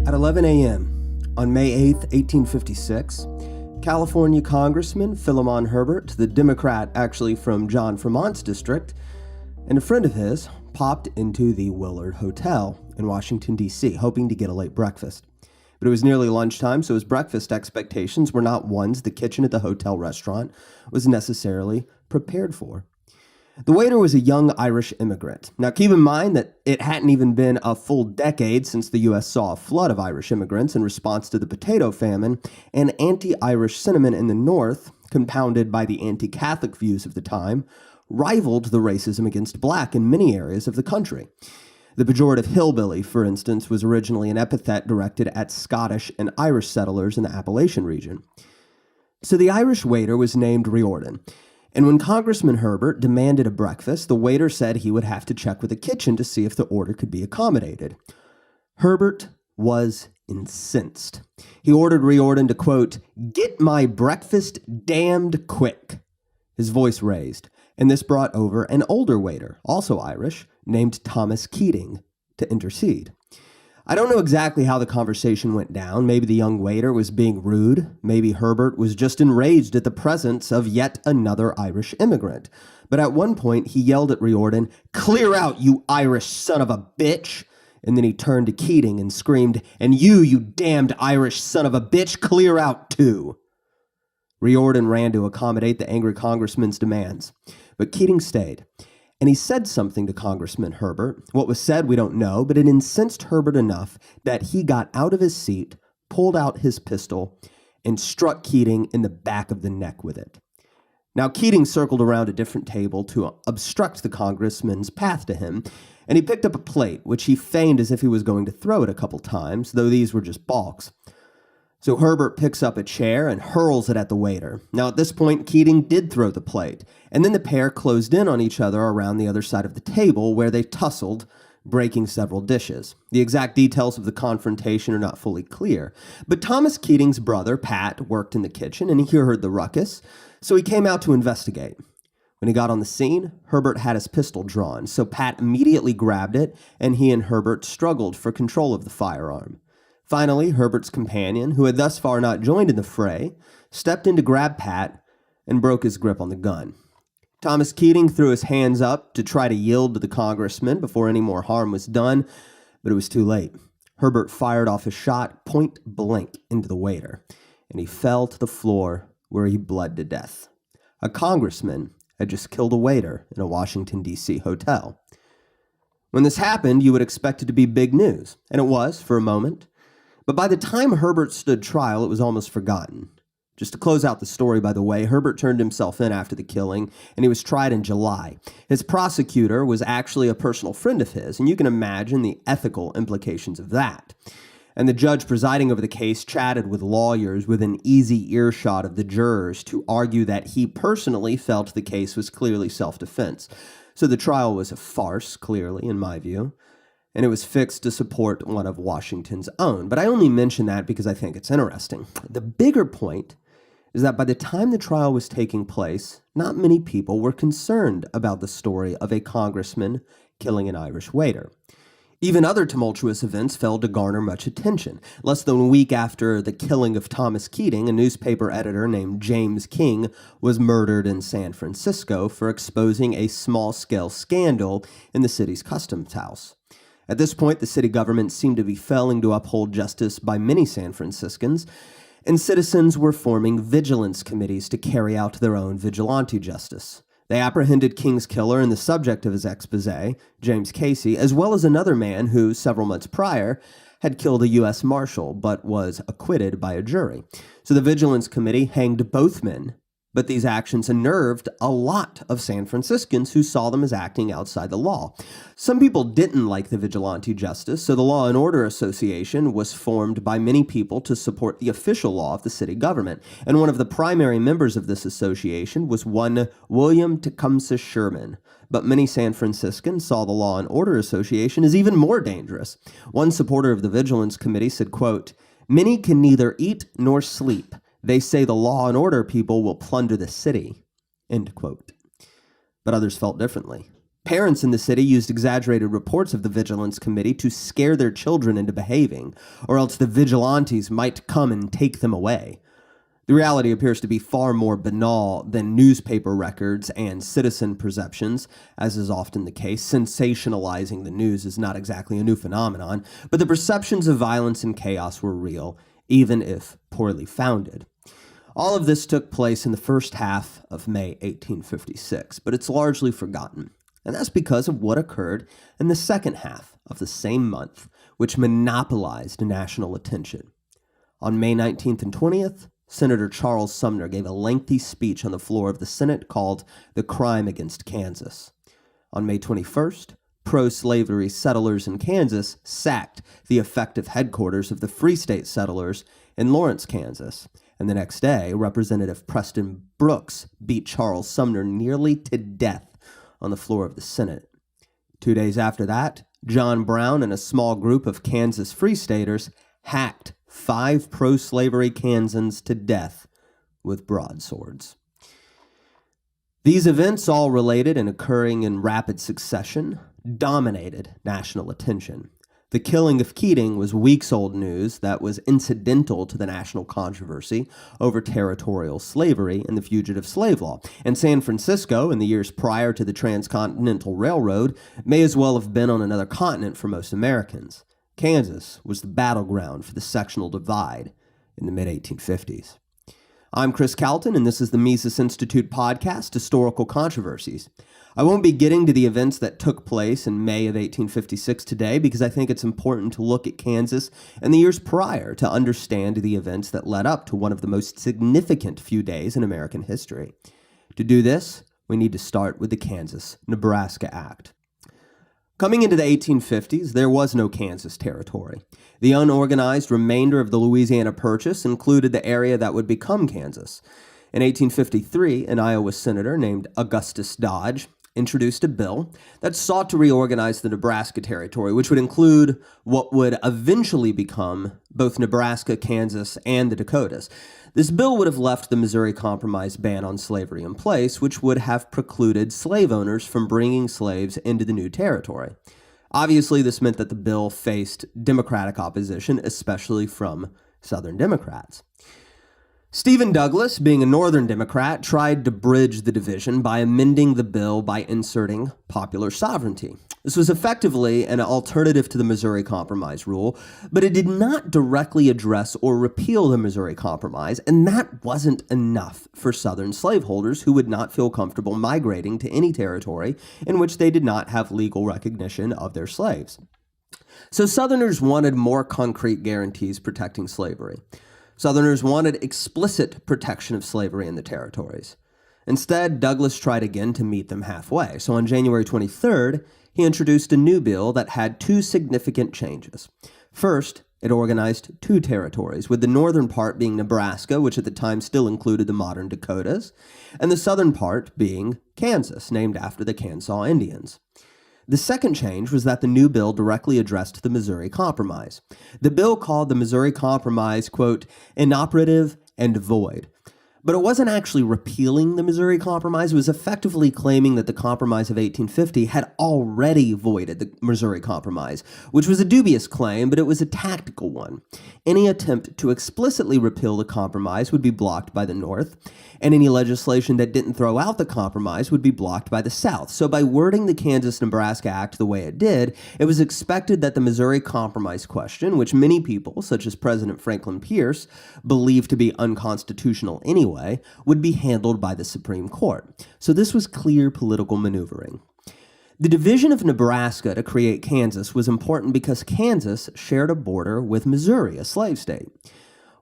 At 11 a.m. on May 8, 1856, California Congressman Philemon Herbert, the Democrat actually from John Fremont's district, and a friend of his popped into the Willard Hotel in Washington, D.C., hoping to get a late breakfast. But it was nearly lunchtime, so his breakfast expectations were not ones the kitchen at the hotel restaurant was necessarily prepared for. The waiter was a young Irish immigrant. Now, keep in mind that it hadn't even been a full decade since the U.S. saw a flood of Irish immigrants in response to the potato famine, and anti-Irish sentiment in the North, compounded by the anti-Catholic views of the time, rivaled the racism against black in many areas of the country. The pejorative hillbilly, for instance, was originally an epithet directed at Scottish and Irish settlers in the Appalachian region. So the Irish waiter was named Riordan. And when Congressman Herbert demanded a breakfast, the waiter said he would have to check with the kitchen to see if the order could be accommodated. Herbert was incensed. He ordered Riordan to, quote, "Get my breakfast damned quick." His voice raised, and this brought over an older waiter, also Irish, named Thomas Keating, to intercede. I don't know exactly how the conversation went down. Maybe the young waiter was being rude. Maybe Herbert was just enraged at the presence of yet another Irish immigrant. But at one point, he yelled at Riordan, "Clear out, you Irish son of a bitch!" And then he turned to Keating and screamed, "And you damned Irish son of a bitch, clear out too!" Riordan ran to accommodate the angry congressman's demands. But Keating stayed. And he said something to Congressman Herbert. What was said, we don't know, but it incensed Herbert enough that he got out of his seat, pulled out his pistol, and struck Keating in the back of the neck with it. Now, Keating circled around a different table to obstruct the congressman's path to him, and he picked up a plate, which he feigned as if he was going to throw it a couple times, though these were just balks. So Herbert picks up a chair and hurls it at the waiter. Now, at this point, Keating did throw the plate, and then the pair closed in on each other around the other side of the table, where they tussled, breaking several dishes. The exact details of the confrontation are not fully clear, but Thomas Keating's brother, Pat, worked in the kitchen, and he heard the ruckus, so he came out to investigate. When he got on the scene, Herbert had his pistol drawn, so Pat immediately grabbed it, and he and Herbert struggled for control of the firearm. Finally, Herbert's companion, who had thus far not joined in the fray, stepped in to grab Pat and broke his grip on the gun. Thomas Keating threw his hands up to try to yield to the congressman before any more harm was done, but it was too late. Herbert fired off a shot point blank into the waiter, and he fell to the floor where he bled to death. A congressman had just killed a waiter in a Washington, D.C. hotel. When this happened, you would expect it to be big news, and it was for a moment. But by the time Herbert stood trial, it was almost forgotten. Just to close out the story, by the way, Herbert turned himself in after the killing, and he was tried in July. His prosecutor was actually a personal friend of his, and you can imagine the ethical implications of that. And the judge presiding over the case chatted with lawyers within easy earshot of the jurors to argue that he personally felt the case was clearly self-defense. So the trial was a farce, clearly, in my view. And it was fixed to support one of Washington's own. But I only mention that because I think it's interesting. The bigger point is that by the time the trial was taking place, not many people were concerned about the story of a congressman killing an Irish waiter. Even other tumultuous events failed to garner much attention. Less than a week after the killing of Thomas Keating, a newspaper editor named James King was murdered in San Francisco for exposing a small-scale scandal in the city's customs house. At this point, the city government seemed to be failing to uphold justice by many San Franciscans, and citizens were forming vigilance committees to carry out their own vigilante justice. They apprehended King's killer and the subject of his expose, James Casey, as well as another man who, several months prior, had killed a U.S. Marshal, but was acquitted by a jury. So the vigilance committee hanged both men, but these actions unnerved a lot of San Franciscans who saw them as acting outside the law. Some people didn't like the vigilante justice, so the Law and Order Association was formed by many people to support the official law of the city government. And one of the primary members of this association was one William Tecumseh Sherman. But many San Franciscans saw the Law and Order Association as even more dangerous. One supporter of the Vigilance Committee said, quote, "Many can neither eat nor sleep. They say the law and order people will plunder the city," end quote. But others felt differently. Parents in the city used exaggerated reports of the Vigilance Committee to scare their children into behaving, or else the vigilantes might come and take them away. The reality appears to be far more banal than newspaper records and citizen perceptions, as is often the case. Sensationalizing the news is not exactly a new phenomenon, but the perceptions of violence and chaos were real, even if poorly founded. All of this took place in the first half of May 1856, but it's largely forgotten. And that's because of what occurred in the second half of the same month, which monopolized national attention. On May 19th and 20th, Senator Charles Sumner gave a lengthy speech on the floor of the Senate called The Crime Against Kansas. On May 21st, pro-slavery settlers in Kansas sacked the effective headquarters of the Free State settlers in Lawrence, Kansas. And the next day, Representative Preston Brooks beat Charles Sumner nearly to death on the floor of the Senate. 2 days after that, John Brown and a small group of Kansas Free Staters hacked 5 pro-slavery Kansans to death with broadswords. These events, all related and occurring in rapid succession, dominated national attention. The killing of Keating was weeks-old news that was incidental to the national controversy over territorial slavery and the fugitive slave law. And San Francisco, in the years prior to the Transcontinental Railroad, may as well have been on another continent for most Americans. Kansas was the battleground for the sectional divide in the mid-1850s. I'm Chris Calton, and this is the Mises Institute podcast, Historical Controversies. I won't be getting to the events that took place in May of 1856 today because I think it's important to look at Kansas and the years prior to understand the events that led up to one of the most significant few days in American history. To do this, we need to start with the Kansas-Nebraska Act. Coming into the 1850s, there was no Kansas Territory. The unorganized remainder of the Louisiana Purchase included the area that would become Kansas. In 1853, an Iowa senator named Augustus Dodge introduced a bill that sought to reorganize the Nebraska Territory, which would include what would eventually become both Nebraska, Kansas, and the Dakotas. This bill would have left the Missouri Compromise ban on slavery in place, which would have precluded slave owners from bringing slaves into the new territory. Obviously, this meant that the bill faced Democratic opposition, especially from Southern Democrats. Stephen Douglas, being a Northern Democrat, tried to bridge the division by amending the bill by inserting popular sovereignty. This was effectively an alternative to the Missouri Compromise rule, but it did not directly address or repeal the Missouri Compromise, and that wasn't enough for Southern slaveholders who would not feel comfortable migrating to any territory in which they did not have legal recognition of their slaves. So Southerners wanted more concrete guarantees protecting slavery. Southerners wanted explicit protection of slavery in the territories. Instead, Douglas tried again to meet them halfway. So on January 23rd, he introduced a new bill that had 2 significant changes. First, it organized 2 territories, with the northern part being Nebraska, which at the time still included the modern Dakotas, and the southern part being Kansas, named after the Kansas Indians. The second change was that the new bill directly addressed the Missouri Compromise. The bill called the Missouri Compromise, quote, inoperative and void. But it wasn't actually repealing the Missouri Compromise. It was effectively claiming that the Compromise of 1850 had already voided the Missouri Compromise, which was a dubious claim, but it was a tactical one. Any attempt to explicitly repeal the Compromise would be blocked by the North, and any legislation that didn't throw out the Compromise would be blocked by the South. So by wording the Kansas-Nebraska Act the way it did, it was expected that the Missouri Compromise question, which many people, such as President Franklin Pierce, believed to be unconstitutional anyway, would be handled by the Supreme Court. So this was clear political maneuvering. The division of Nebraska to create Kansas was important because Kansas shared a border with Missouri, a slave state.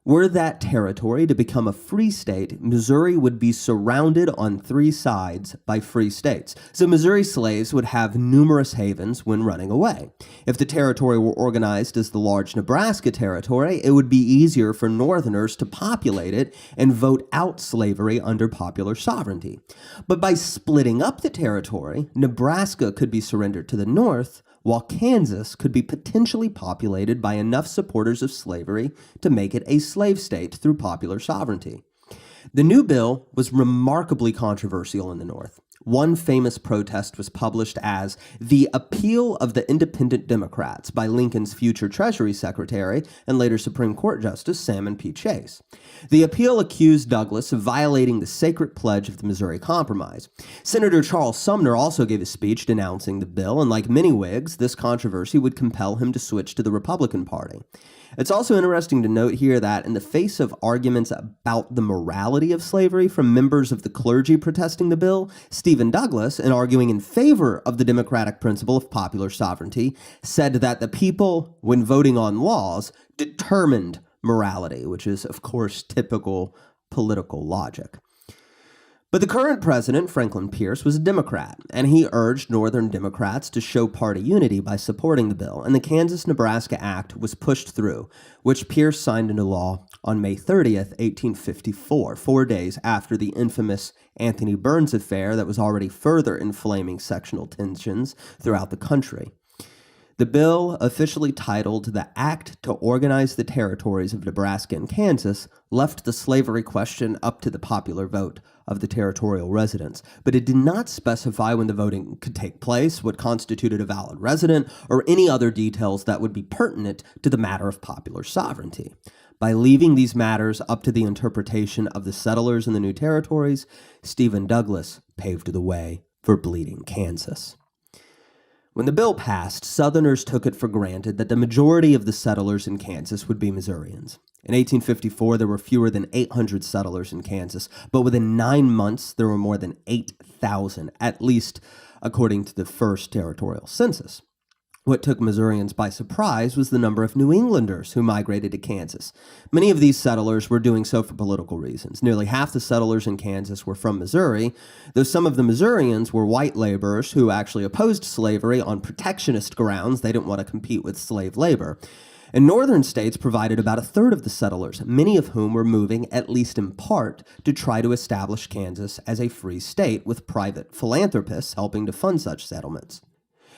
Were that territory to become a free state, Missouri would be surrounded on 3 sides by free states. So Missouri slaves would have numerous havens when running away. If the territory were organized as the large Nebraska territory, it would be easier for Northerners to populate it and vote out slavery under popular sovereignty. But by splitting up the territory, Nebraska could be surrendered to the North, while Kansas could be potentially populated by enough supporters of slavery to make it a slave state through popular sovereignty. The new bill was remarkably controversial in the North. one famous protest was published as The Appeal of the Independent Democrats by Lincoln's future Treasury Secretary and later Supreme Court Justice Salmon P. Chase. The appeal accused Douglas of violating the sacred pledge of the Missouri Compromise. Senator Charles Sumner also gave a speech denouncing the bill, and like many Whigs, this controversy would compel him to switch to the Republican Party. It's also interesting to note here that in the face of arguments about the morality of slavery from members of the clergy protesting the bill, Stephen Douglas, in arguing in favor of the democratic principle of popular sovereignty, said that the people, when voting on laws, determined morality, which is, of course, typical political logic. But the current president, Franklin Pierce, was a Democrat, and he urged Northern Democrats to show party unity by supporting the bill, and the Kansas-Nebraska Act was pushed through, which Pierce signed into law on May 30th, 1854, 4 days after the infamous Anthony Burns affair that was already further inflaming sectional tensions throughout the country. The bill, officially titled the Act to Organize the Territories of Nebraska and Kansas, left the slavery question up to the popular vote of the territorial residents, but it did not specify when the voting could take place, what constituted a valid resident, or any other details that would be pertinent to the matter of popular sovereignty. By leaving these matters up to the interpretation of the settlers in the new territories, Stephen Douglas paved the way for Bleeding Kansas. When the bill passed, Southerners took it for granted that the majority of the settlers in Kansas would be Missourians. In 1854, there were fewer than 800 settlers in Kansas, but within 9 months, there were more than 8,000, at least according to the first territorial census. What took Missourians by surprise was the number of New Englanders who migrated to Kansas. Many of these settlers were doing so for political reasons. Nearly half the settlers in Kansas were from Missouri, though some of the Missourians were white laborers who actually opposed slavery on protectionist grounds. They didn't want to compete with slave labor. And northern states provided about a third of the settlers, many of whom were moving, at least in part, to try to establish Kansas as a free state, with private philanthropists helping to fund such settlements.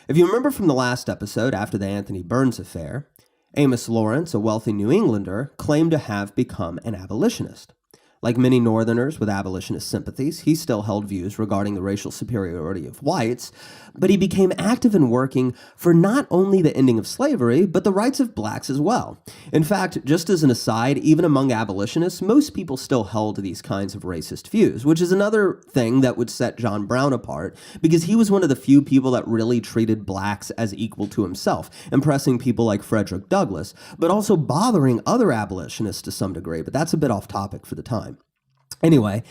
If you remember from the last episode, after the Anthony Burns affair, Amos Lawrence, a wealthy New Englander, claimed to have become an abolitionist. Like many Northerners with abolitionist sympathies, he still held views regarding the racial superiority of whites, but he became active in working for not only the ending of slavery, but the rights of blacks as well. In fact, just as an aside, even among abolitionists, most people still held these kinds of racist views, which is another thing that would set John Brown apart, because he was one of the few people that really treated blacks as equal to himself, impressing people like Frederick Douglass, but also bothering other abolitionists to some degree, but that's a bit off topic for the time. Anyway,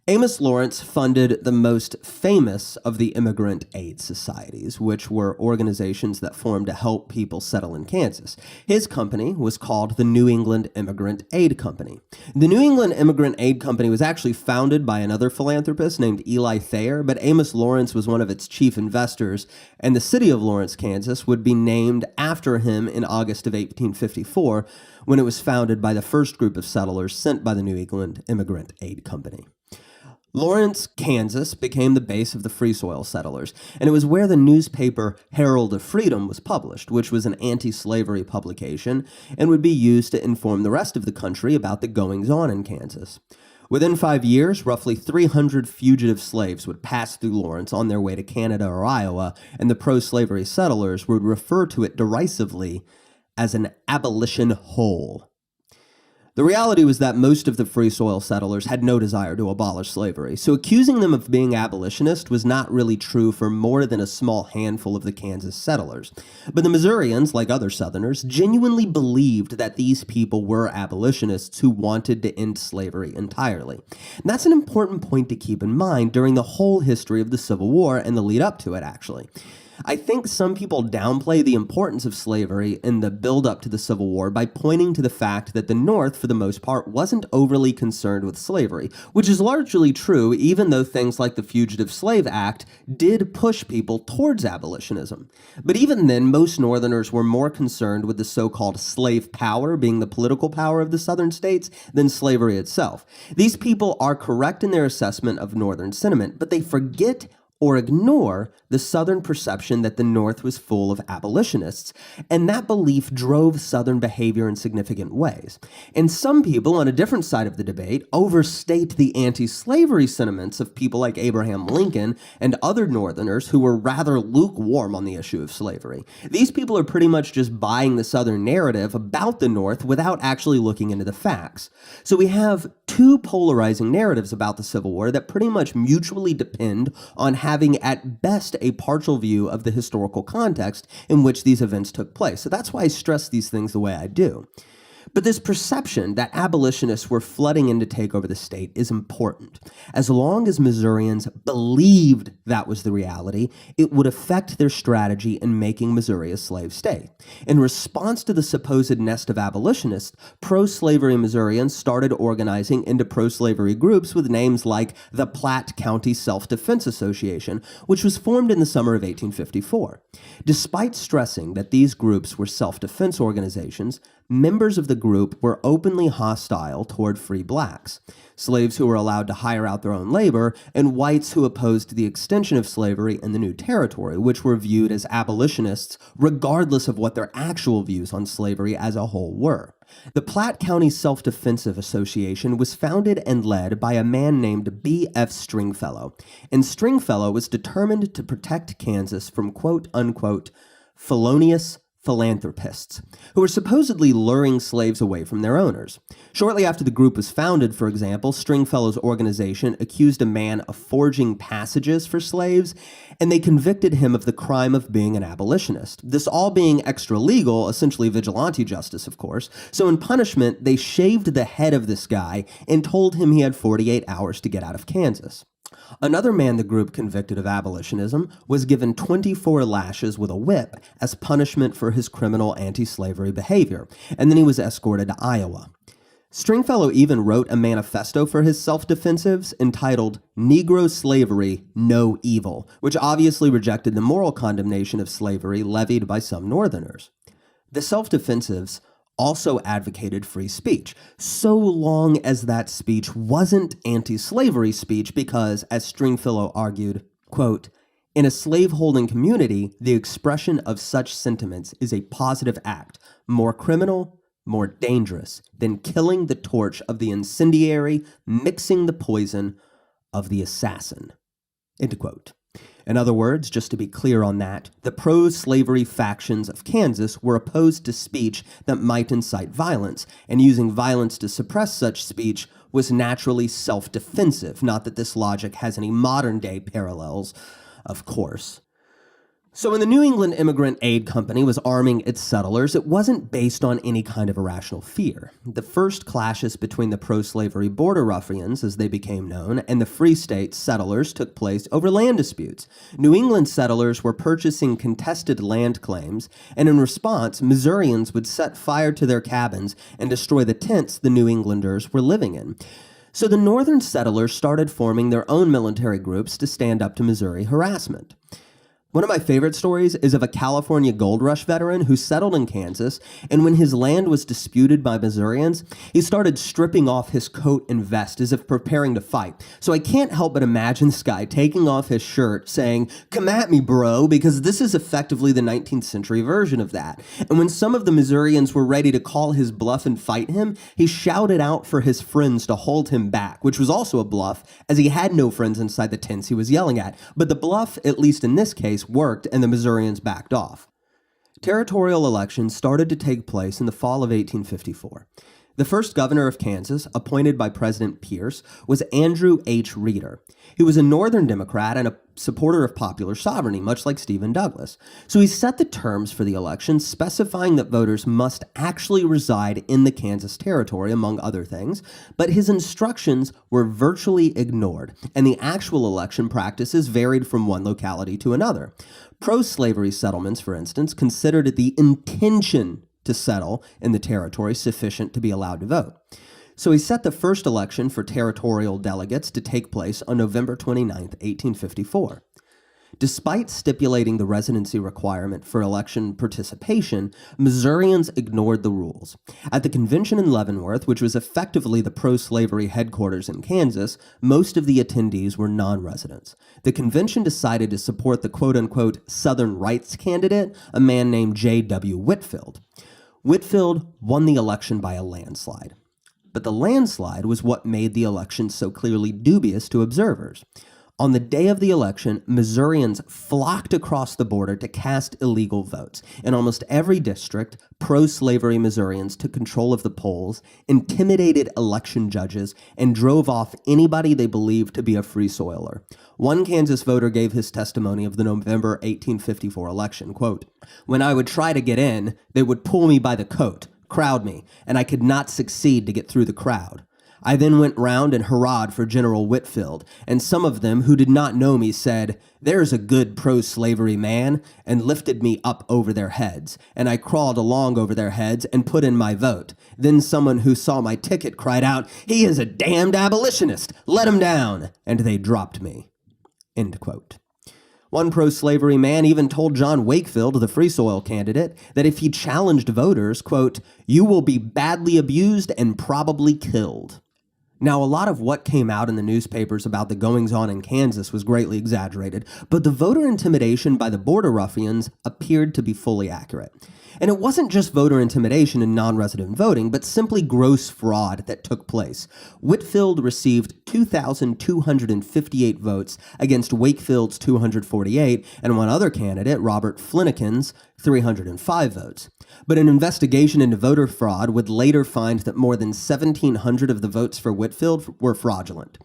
Amos Lawrence funded the most famous of the immigrant aid societies, which were organizations that formed to help people settle in Kansas. His company was called the New England Immigrant Aid Company. The New England Immigrant Aid Company was actually founded by another philanthropist named Eli Thayer, but Amos Lawrence was one of its chief investors, and the city of Lawrence, Kansas, would be named after him in August of 1854, when it was founded by the first group of settlers sent by the New England Immigrant Aid Company. Lawrence, Kansas became the base of the Free Soil settlers, and it was where the newspaper Herald of Freedom was published, which was an anti-slavery publication and would be used to inform the rest of the country about the goings-on in Kansas. Within 5 years, roughly 300 fugitive slaves would pass through Lawrence on their way to Canada or Iowa, and the pro-slavery settlers would refer to it derisively as an abolition hole. The reality was that most of the Free Soil settlers had no desire to abolish slavery, so accusing them of being abolitionist was not really true for more than a small handful of the Kansas settlers. But the Missourians, like other Southerners, genuinely believed that these people were abolitionists who wanted to end slavery entirely. And that's an important point to keep in mind during the whole history of the Civil War and the lead up to it, actually. I think some people downplay the importance of slavery in the build-up to the Civil War by pointing to the fact that the North, for the most part, wasn't overly concerned with slavery, which is largely true even though things like the Fugitive Slave Act did push people towards abolitionism. But even then, most Northerners were more concerned with the so-called slave power being the political power of the Southern states than slavery itself. These people are correct in their assessment of Northern sentiment, but they forget or ignore the Southern perception that the North was full of abolitionists, and that belief drove Southern behavior in significant ways. And some people on a different side of the debate overstate the anti-slavery sentiments of people like Abraham Lincoln and other Northerners who were rather lukewarm on the issue of slavery. These people are pretty much just buying the Southern narrative about the North without actually looking into the facts. So we have two polarizing narratives about the Civil War that pretty much mutually depend on having at best a partial view of the historical context in which these events took place. So that's why I stress these things the way I do. But this perception that abolitionists were flooding in to take over the state is important. As long as Missourians believed that was the reality, it would affect their strategy in making Missouri a slave state. In response to the supposed nest of abolitionists, pro-slavery Missourians started organizing into pro-slavery groups with names like the Platte County Self-Defense Association, which was formed in the summer of 1854. Despite stressing that these groups were self-defense organizations, members of the group were openly hostile toward free blacks, slaves who were allowed to hire out their own labor, and whites who opposed the extension of slavery in the new territory, which were viewed as abolitionists regardless of what their actual views on slavery as a whole were. The Platte County Self-Defensive Association was founded and led by a man named B.F. Stringfellow, and Stringfellow was determined to protect Kansas from quote-unquote felonious philanthropists, who were supposedly luring slaves away from their owners. Shortly after the group was founded, for example, Stringfellow's organization accused a man of forging passages for slaves, and they convicted him of the crime of being an abolitionist. This all being extra-legal, essentially vigilante justice, of course, so in punishment, they shaved the head of this guy and told him he had 48 hours to get out of Kansas. Another man the group convicted of abolitionism was given 24 lashes with a whip as punishment for his criminal anti-slavery behavior, and then he was escorted to Iowa. Stringfellow even wrote a manifesto for his self-defensives entitled Negro Slavery, No Evil, which obviously rejected the moral condemnation of slavery levied by some Northerners. The self-defensives also advocated free speech, so long as that speech wasn't anti-slavery speech because, as Stringfellow argued, quote, in a slaveholding community, the expression of such sentiments is a positive act, more criminal, more dangerous than killing the torch of the incendiary, mixing the poison of the assassin, end quote. In other words, just to be clear on that, the pro-slavery factions of Kansas were opposed to speech that might incite violence, and using violence to suppress such speech was naturally self-defensive. Not that this logic has any modern-day parallels, of course. So when the New England Immigrant Aid Company was arming its settlers, it wasn't based on any kind of irrational fear. The first clashes between the pro-slavery border ruffians, as they became known, and the Free State settlers took place over land disputes. New England settlers were purchasing contested land claims, and in response, Missourians would set fire to their cabins and destroy the tents the New Englanders were living in. So the northern settlers started forming their own military groups to stand up to Missouri harassment. One of my favorite stories is of a California Gold Rush veteran who settled in Kansas, and when his land was disputed by Missourians, he started stripping off his coat and vest as if preparing to fight. So I can't help but imagine this guy taking off his shirt saying, "Come at me, bro," because this is effectively the 19th century version of that. And when some of the Missourians were ready to call his bluff and fight him, he shouted out for his friends to hold him back, which was also a bluff, as he had no friends inside the tents he was yelling at. But the bluff, at least in this case, worked, and the Missourians backed off. Territorial elections started to take place in the fall of 1854. The first governor of Kansas, appointed by President Pierce, was Andrew H. Reeder. He was a Northern Democrat and a supporter of popular sovereignty, much like Stephen Douglas. So he set the terms for the election, specifying that voters must actually reside in the Kansas Territory, among other things, but his instructions were virtually ignored, and the actual election practices varied from one locality to another. Pro-slavery settlements, for instance, considered the intention to settle in the territory sufficient to be allowed to vote. So he set the first election for territorial delegates to take place on November 29, 1854. Despite stipulating the residency requirement for election participation, Missourians ignored the rules. At the convention in Leavenworth, which was effectively the pro-slavery headquarters in Kansas, most of the attendees were non-residents. The convention decided to support the quote-unquote Southern rights candidate, a man named J.W. Whitfield. Whitfield won the election by a landslide. But the landslide was what made the election so clearly dubious to observers. On the day of the election, Missourians flocked across the border to cast illegal votes. In almost every district, pro-slavery Missourians took control of the polls, intimidated election judges, and drove off anybody they believed to be a free soiler. One Kansas voter gave his testimony of the November 1854 election, quote, "When I would try to get in, they would pull me by the coat, crowd me, and I could not succeed to get through the crowd. I then went round and hurrahed for General Whitfield, and some of them who did not know me said, 'There's a good pro-slavery man,' and lifted me up over their heads, and I crawled along over their heads and put in my vote. Then someone who saw my ticket cried out, 'He is a damned abolitionist! Let him down!' And they dropped me." End quote. One pro-slavery man even told John Wakefield, the Free Soil candidate, that if he challenged voters, quote, "You will be badly abused and probably killed." Now, a lot of what came out in the newspapers about the goings-on in Kansas was greatly exaggerated, but the voter intimidation by the border ruffians appeared to be fully accurate. And it wasn't just voter intimidation and non-resident voting, but simply gross fraud that took place. Whitfield received 2,258 votes against Wakefield's 248, and one other candidate, Robert Flinnikin's, 305 votes. But an investigation into voter fraud would later find that more than 1,700 of the votes for Whitfield were fraudulent.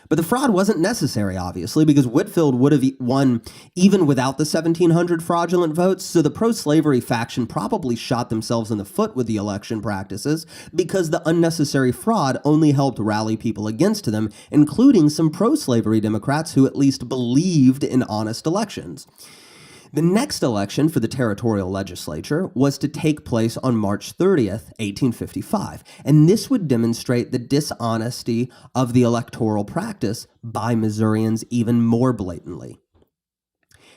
But the fraud wasn't necessary, obviously, because Whitfield would have won even without the 1,700 fraudulent votes, so the pro-slavery faction probably shot themselves in the foot with the election practices because the unnecessary fraud only helped rally people against them, including some pro-slavery Democrats who at least believed in honest elections. The next election for the territorial legislature was to take place on March 30th, 1855, and this would demonstrate the dishonesty of the electoral practice by Missourians even more blatantly.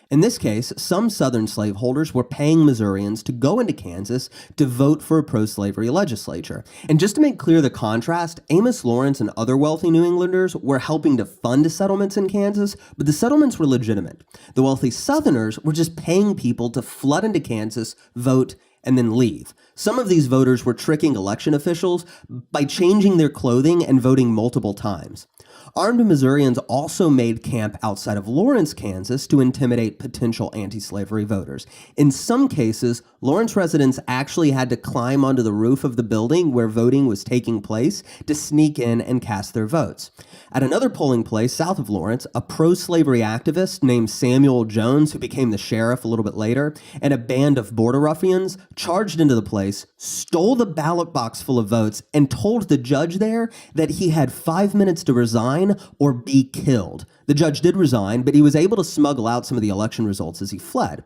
In this case, some Southern slaveholders were paying Missourians to go into Kansas to vote for a pro-slavery legislature. And just to make clear the contrast, Amos Lawrence and other wealthy New Englanders were helping to fund settlements in Kansas, but the settlements were legitimate. The wealthy Southerners were just paying people to flood into Kansas, vote, and then leave. Some of these voters were tricking election officials by changing their clothing and voting multiple times. Armed Missourians also made camp outside of Lawrence, Kansas, to intimidate potential anti-slavery voters. In some cases, Lawrence residents actually had to climb onto the roof of the building where voting was taking place to sneak in and cast their votes. At another polling place south of Lawrence, a pro-slavery activist named Samuel Jones, who became the sheriff a little bit later, and a band of border ruffians charged into the place, stole the ballot box full of votes, and told the judge there that he had 5 minutes to resign or be killed. The judge did resign, but he was able to smuggle out some of the election results as he fled.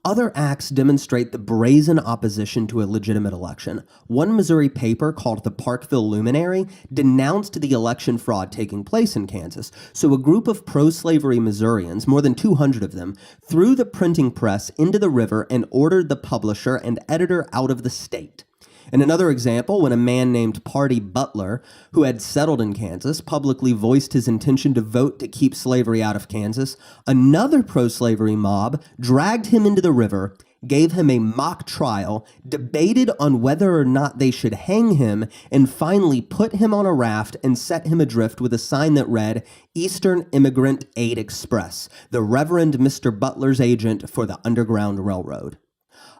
Other acts demonstrate the brazen opposition to a legitimate election. One Missouri paper called the Parkville Luminary denounced the election fraud taking place in Kansas, so a group of pro-slavery Missourians, more than 200 of them, threw the printing press into the river and ordered the publisher and editor out of the state. In another example, when a man named Party Butler, who had settled in Kansas, publicly voiced his intention to vote to keep slavery out of Kansas, another pro-slavery mob dragged him into the river, gave him a mock trial, debated on whether or not they should hang him, and finally put him on a raft and set him adrift with a sign that read, "Eastern Immigrant Aid Express, the Reverend Mr. Butler's agent for the Underground Railroad."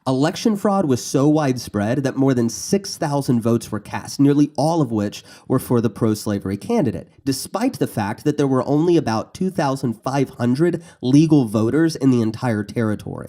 Election fraud was so widespread that more than 6,000 votes were cast, nearly all of which were for the pro-slavery candidate, despite the fact that there were only about 2,500 legal voters in the entire territory.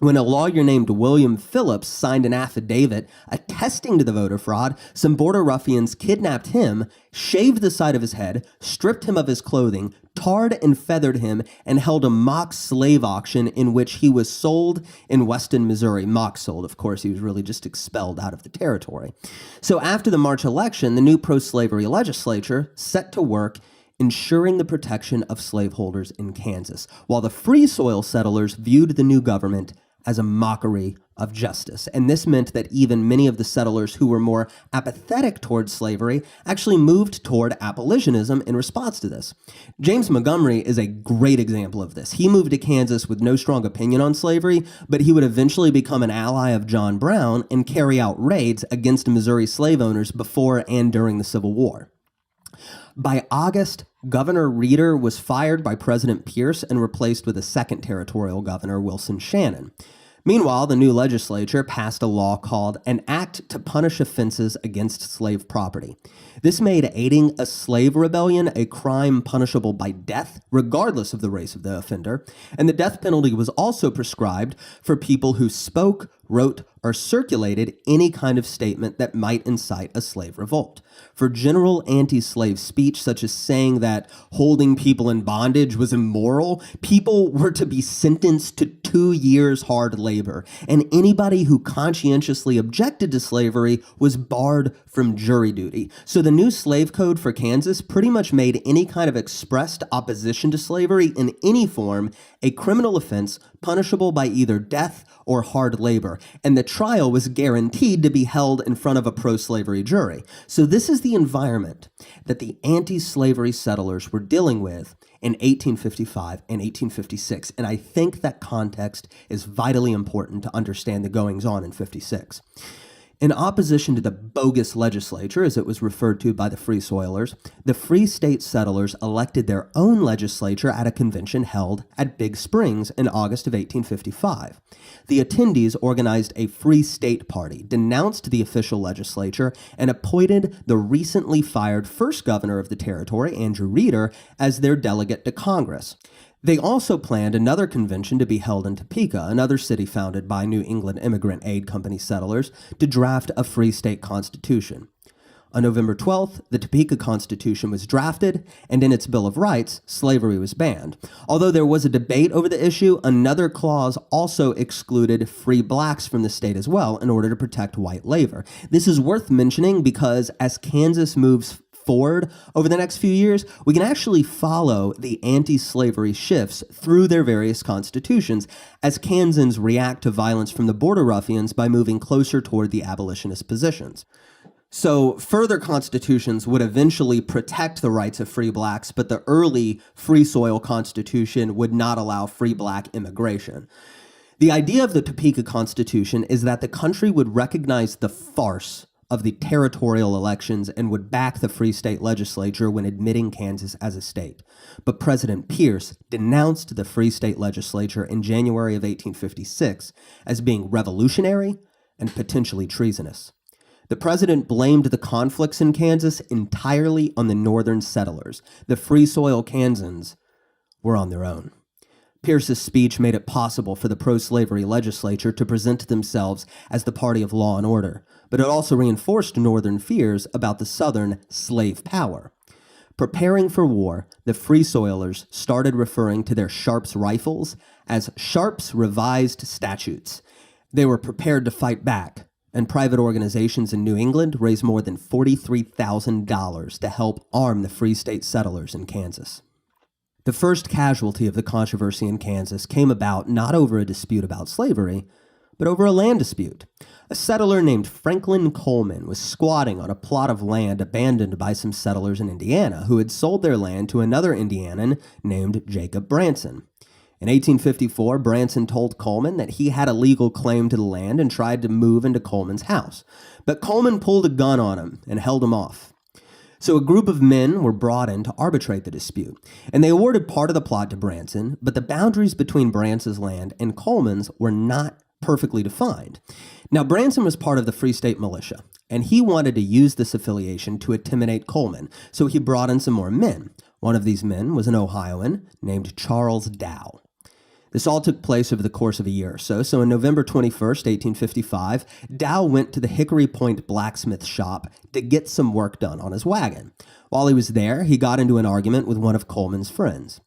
When a lawyer named William Phillips signed an affidavit attesting to the voter fraud, some border ruffians kidnapped him, shaved the side of his head, stripped him of his clothing, tarred and feathered him, and held a mock slave auction in which he was sold in Weston, Missouri. Mock sold, of course, he was really just expelled out of the territory. So after the March election, the new pro-slavery legislature set to work ensuring the protection of slaveholders in Kansas, while the Free Soil settlers viewed the new government as a mockery of justice. And this meant that even many of the settlers who were more apathetic towards slavery actually moved toward abolitionism in response to this. James Montgomery is a great example of this. He moved to Kansas with no strong opinion on slavery, but he would eventually become an ally of John Brown and carry out raids against Missouri slave owners before and during the Civil War. By August, Governor Reeder was fired by President Pierce and replaced with a second territorial governor, Wilson Shannon. Meanwhile, the new legislature passed a law called an Act to Punish Offenses Against Slave Property. This made aiding a slave rebellion a crime punishable by death, regardless of the race of the offender, and the death penalty was also prescribed for people who spoke, wrote, or circulated any kind of statement that might incite a slave revolt. For general anti-slave speech, such as saying that holding people in bondage was immoral, people were to be sentenced to 2 years hard labor, and anybody who conscientiously objected to slavery was barred from jury duty. So the new slave code for Kansas pretty much made any kind of expressed opposition to slavery in any form a criminal offense punishable by either death or hard labor, and the trial was guaranteed to be held in front of a pro-slavery jury. So this is the environment that the anti-slavery settlers were dealing with in 1855 and 1856, and I think that context is vitally important to understand the goings-on in 56. In opposition to the bogus legislature, as it was referred to by the Free Soilers, the Free State settlers elected their own legislature at a convention held at Big Springs in August of 1855. The attendees organized a Free State Party, denounced the official legislature, and appointed the recently fired first governor of the territory, Andrew Reeder, as their delegate to Congress. They also planned another convention to be held in Topeka, another city founded by New England Immigrant Aid Company settlers, to draft a free state constitution. On November 12th, the Topeka Constitution was drafted, and in its Bill of Rights, slavery was banned. Although there was a debate over the issue, another clause also excluded free blacks from the state as well in order to protect white labor. This is worth mentioning because as Kansas moves forward over the next few years, we can actually follow the anti-slavery shifts through their various constitutions as Kansans react to violence from the border ruffians by moving closer toward the abolitionist positions. So further constitutions would eventually protect the rights of free blacks, but the early Free Soil Constitution would not allow free black immigration. The idea of the Topeka Constitution is that the country would recognize the farce of the territorial elections and would back the Free State Legislature when admitting Kansas as a state. But President Pierce denounced the Free State Legislature in January of 1856 as being revolutionary and potentially treasonous. The president blamed the conflicts in Kansas entirely on the northern settlers. The Free Soil Kansans were on their own. Pierce's speech made it possible for the pro-slavery legislature to present themselves as the party of law and order, but it also reinforced northern fears about the southern slave power. Preparing for war, the Free Soilers started referring to their Sharps rifles as Sharps Revised Statutes. They were prepared to fight back, and private organizations in New England raised more than $43,000 to help arm the Free State settlers in Kansas. The first casualty of the controversy in Kansas came about not over a dispute about slavery, but over a land dispute. A settler named Franklin Coleman was squatting on a plot of land abandoned by some settlers in Indiana who had sold their land to another Indianan named Jacob Branson. In 1854, Branson told Coleman that he had a legal claim to the land and tried to move into Coleman's house. But Coleman pulled a gun on him and held him off. So a group of men were brought in to arbitrate the dispute, and they awarded part of the plot to Branson, but the boundaries between Branson's land and Coleman's were not perfectly defined. Now, Branson was part of the Free State Militia, and he wanted to use this affiliation to intimidate Coleman, so he brought in some more men. One of these men was an Ohioan named Charles Dow. This all took place over the course of a year or so. So on November 21st, 1855, Dow went to the Hickory Point blacksmith shop to get some work done on his wagon. While he was there, he got into an argument with one of Coleman's friends.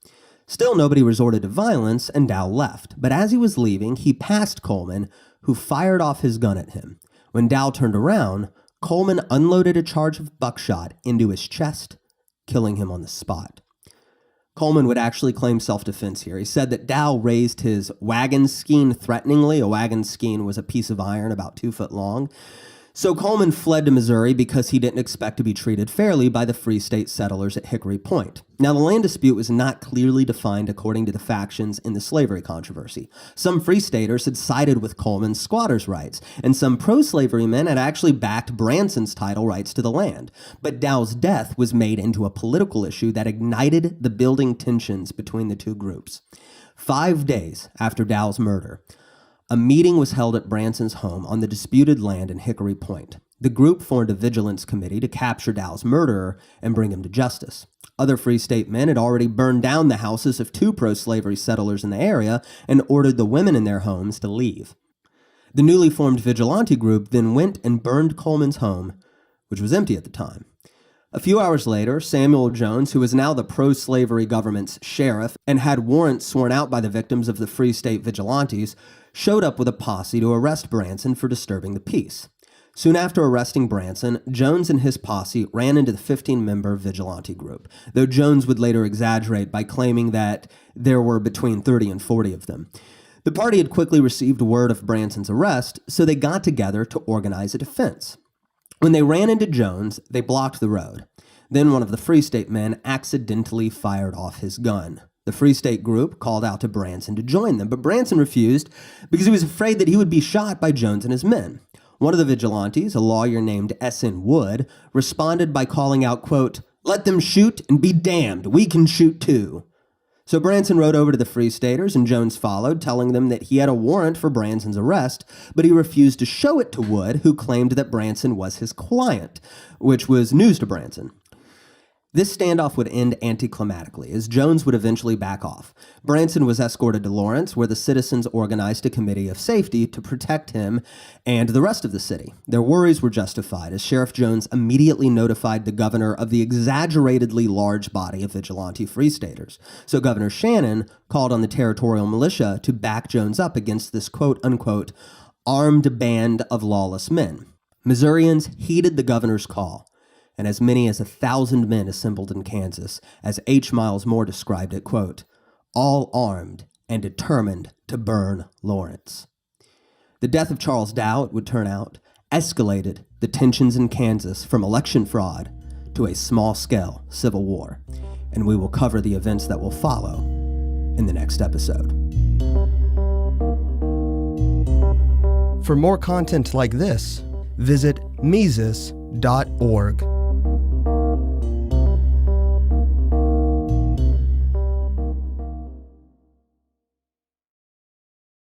Still, nobody resorted to violence, and Dow left. But as he was leaving, he passed Coleman, who fired off his gun at him. When Dow turned around, Coleman unloaded a charge of buckshot into his chest killing him on the spot. Coleman would actually claim self-defense here. He said that Dow raised his wagon skein threateningly. A wagon skein was a piece of iron about 2 foot long. So Coleman fled to Missouri because he didn't expect to be treated fairly by the Free State settlers at Hickory Point. Now, the land dispute was not clearly defined according to the factions in the slavery controversy. Some Free Staters had sided with Coleman's squatters' rights, and some pro-slavery men had actually backed Branson's title rights to the land. But Dow's death was made into a political issue that ignited the building tensions between the two groups. 5 days after Dow's murder, a meeting was held at Branson's home on the disputed land in Hickory Point. The group formed a vigilance committee to capture Dow's murderer and bring him to justice. Other Free State men had already burned down the houses of 2 pro-slavery settlers in the area and ordered the women in their homes to leave. The newly formed vigilante group then went and burned Coleman's home, which was empty at the time. A few hours later, Samuel Jones, who was now the pro-slavery government's sheriff and had warrants sworn out by the victims of the Free State vigilantes, showed up with a posse to arrest Branson for disturbing the peace. Soon after arresting Branson, Jones and his posse ran into the 15-member vigilante group, though Jones would later exaggerate by claiming that there were between 30 and 40 of them. The party had quickly received word of Branson's arrest, so they got together to organize a defense. When they ran into Jones, they blocked the road. Then one of the Free State men accidentally fired off his gun. The Free State group called out to Branson to join them, but Branson refused because he was afraid that he would be shot by Jones and his men. One of the vigilantes, a lawyer named S.N. Wood, responded by calling out, quote, "Let them shoot and be damned, we can shoot too." So Branson rode over to the Free Staters and Jones followed, telling them that he had a warrant for Branson's arrest, but he refused to show it to Wood, who claimed that Branson was his client, which was news to Branson. This standoff would end anticlimactically, as Jones would eventually back off. Branson was escorted to Lawrence, where the citizens organized a committee of safety to protect him and the rest of the city. Their worries were justified, as Sheriff Jones immediately notified the governor of the exaggeratedly large body of vigilante Free Staters. So Governor Shannon called on the territorial militia to back Jones up against this quote-unquote armed band of lawless men. Missourians heeded the governor's call, and as many as 1,000 men assembled in Kansas, as H. Miles Moore described it, quote, all armed and determined to burn Lawrence. The death of Charles Dow, it would turn out, escalated the tensions in Kansas from election fraud to a small-scale civil war, and we will cover the events that will follow in the next episode. For more content like this, visit Mises.org.